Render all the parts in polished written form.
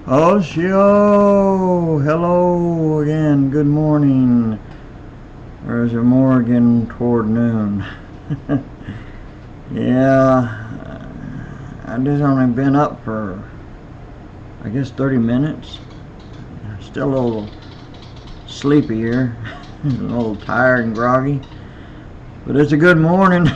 Oshio! Hello again, good morning. Or is it more again toward noon? Yeah, I just only been up for, I guess, 30 minutes. Still a little sleepy here, a little tired and groggy. But it's a good morning.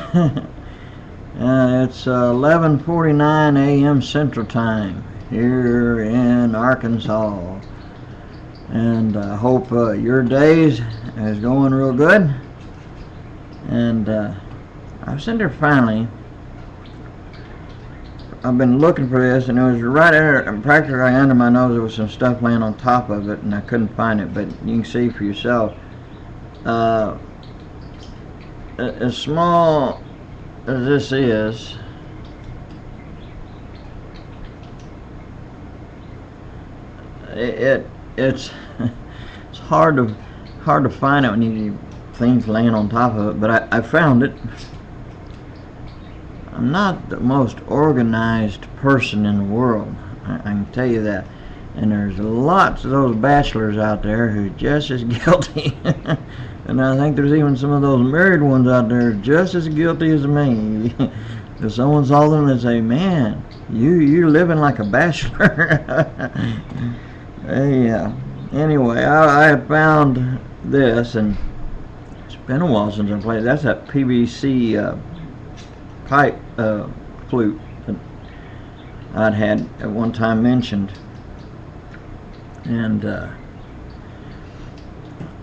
It's 11:49 a.m. Central Time here in Arkansas, and I hope your days is going real good. And I was sitting there finally. I've been looking for this, and it was right there, practically under my nose. There was some stuff laying on top of it, and I couldn't find it. But you can see for yourself. As small as this is, it's hard to find it when you things laying on top of it, but I found it. I'm not the most organized person in the world, I can tell you that, and there's lots of those bachelors out there who are just as guilty. And I think there's even some of those married ones out there just as guilty as me. If someone saw them and say, "Man, you're living like a bachelor." Yeah. Anyway, I found this, and it's been a while since I played. That's that PVC pipe flute that I'd had at one time mentioned, and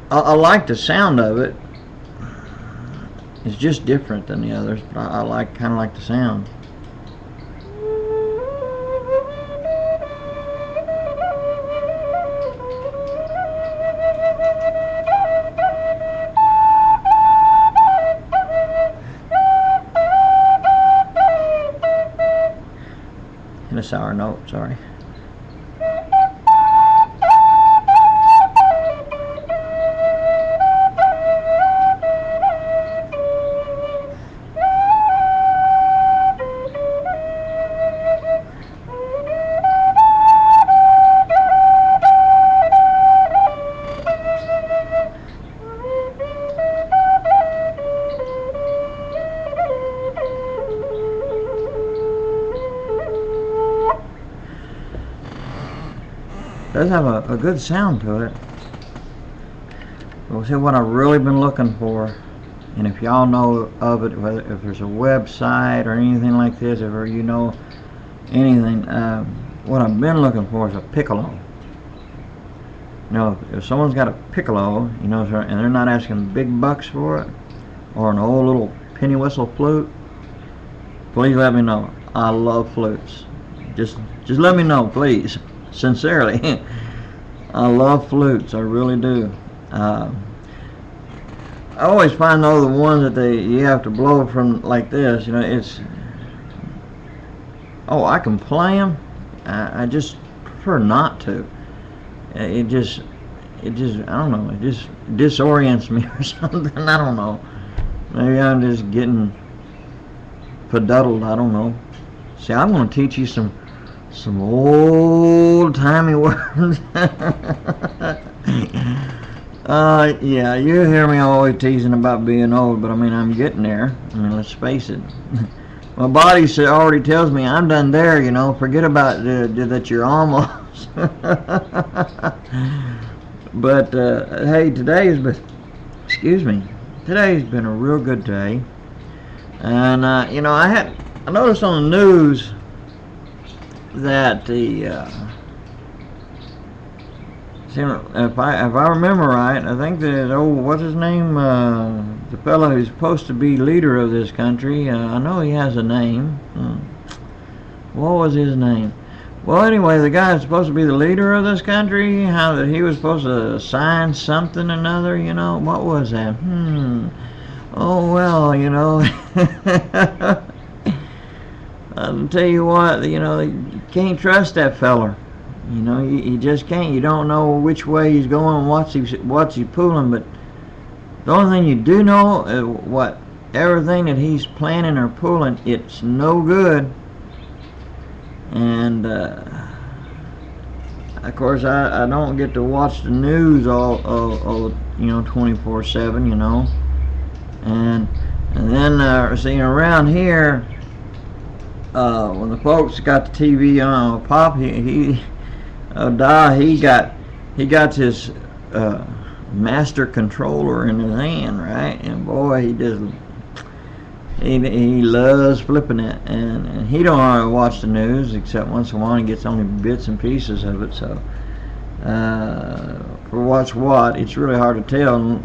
I like the sound of it. It's just different than the others, but I kind of like the sound. In a sour note, sorry. It does have a good sound to it. We'll see what I've really been looking for, and if y'all know of it, whether if there's a website or anything like this, if you know anything, what I've been looking for is a piccolo. You know, if someone's got a piccolo, you know, and they're not asking big bucks for it, or an old little penny whistle flute, please let me know. I love flutes. Just let me know, please. Sincerely. I love flutes, I really do. I always find though the ones that you have to blow from like this, you know, it's, I can play them. I just prefer not to. It just I don't know, it just disorients me or something. I don't know. Maybe I'm just getting bedaddled, I don't know. See, I'm going to teach you some old-timey words. Yeah, you hear me always teasing about being old, but I mean, I'm getting there. I mean, let's face it. My body already tells me I'm done there, you know. Forget about that you're almost. But, hey, today's been a real good day. And, you know, I noticed on the news that if I remember right, I think that what's his name, the fellow who's supposed to be leader of this country, I know he has a name. What was his name? Well, anyway, the guy that's supposed to be the leader of this country, how that he was supposed to sign something or another, you know, what was that? Oh well, you know. I'll tell you what, you know, you can't trust that feller. You know, you just can't. You don't know which way he's going, what's he pulling. But the only thing you do know is everything that he's planning or pulling, it's no good. And of course, I don't get to watch the news all 24/7, and then see around here, when the folks got the TV on, Pop he got his master controller in his hand, right? And boy, he loves flipping it, and he don't want to watch the news except once in a while. He gets only bits and pieces of it, so for what's what, it's really hard to tell,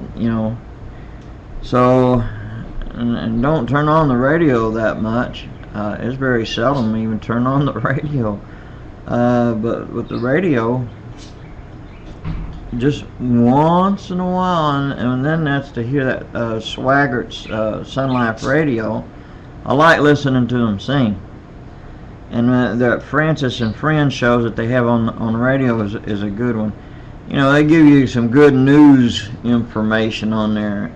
so, and don't turn on the radio that much. It's very seldom even turn on the radio, but with the radio, just once in a while, and then that's to hear that Swaggart's Sun Life radio. I like listening to them sing, and the Francis and Friends shows that they have on the radio is a good one. They give you some good news information on there.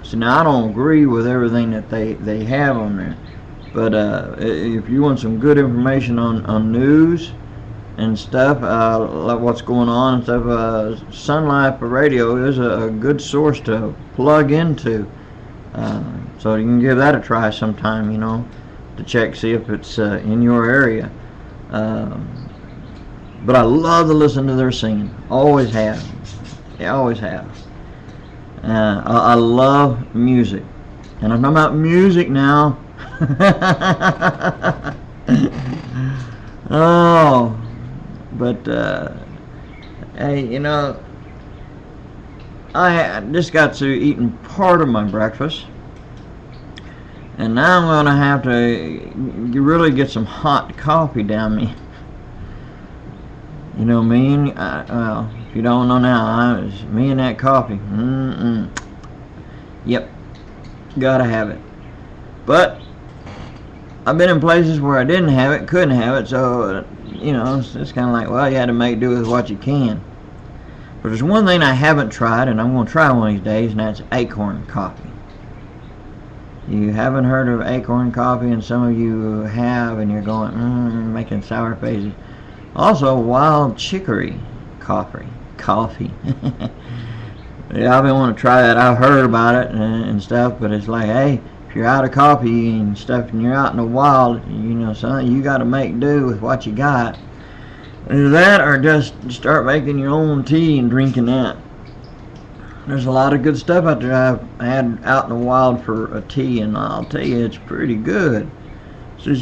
So now I don't agree with everything that they have on there, but if you want some good information on news and stuff, like what's going on and stuff, Sun Life Radio is a good source to plug into. So you can give that a try sometime, to check, see if it's in your area. But I love to listen to their singing. Always have. Yeah, always have. I love music. And I'm talking about music now. Oh. But, hey, I just got to eating part of my breakfast, and now I'm going to have to really get some hot coffee down me. You know me, well, if you don't know now, it's me and that coffee. Yep, gotta have it. But I've been in places where I didn't have it, couldn't have it, so it's kind of like, well, you had to make do with what you can. But there's one thing I haven't tried, and I'm going to try one of these days, and that's acorn coffee. You haven't heard of acorn coffee, and some of you have, and you're going, making sour faces. Also, wild chicory coffee. Yeah, I've been wanting to try that. I've heard about it and stuff, but it's like, hey, if you're out of coffee and stuff and you're out in the wild, son, you got to make do with what you got. Either that or just start making your own tea and drinking that. There's a lot of good stuff out there I've had out in the wild for a tea, and I'll tell you, it's pretty good. It's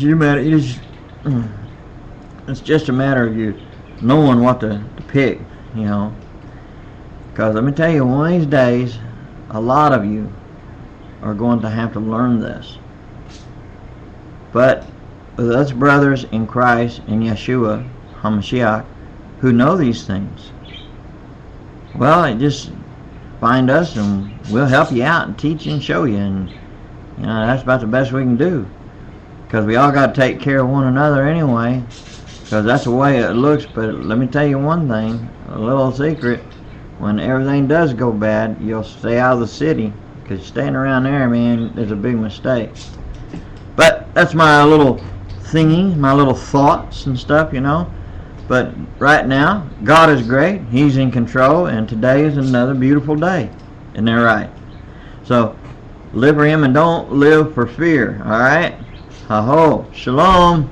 just a matter of you knowing what to pick, Because let me tell you, one of these days, a lot of you are going to have to learn this. But with us brothers in Christ, in Yeshua HaMashiach, who know these things, well, just find us and we'll help you out and teach you and show you, and that's about the best we can do, because we all got to take care of one another anyway, because that's the way it looks. But let me tell you one thing, a little secret: when everything does go bad, you'll stay out of the city, because staying around there, man, is a big mistake. But that's my little thingy, my little thoughts and stuff, But right now, God is great. He's in control, and today is another beautiful day. Isn't that right? So, live for Him and don't live for fear. All right? Ha-ho. Shalom.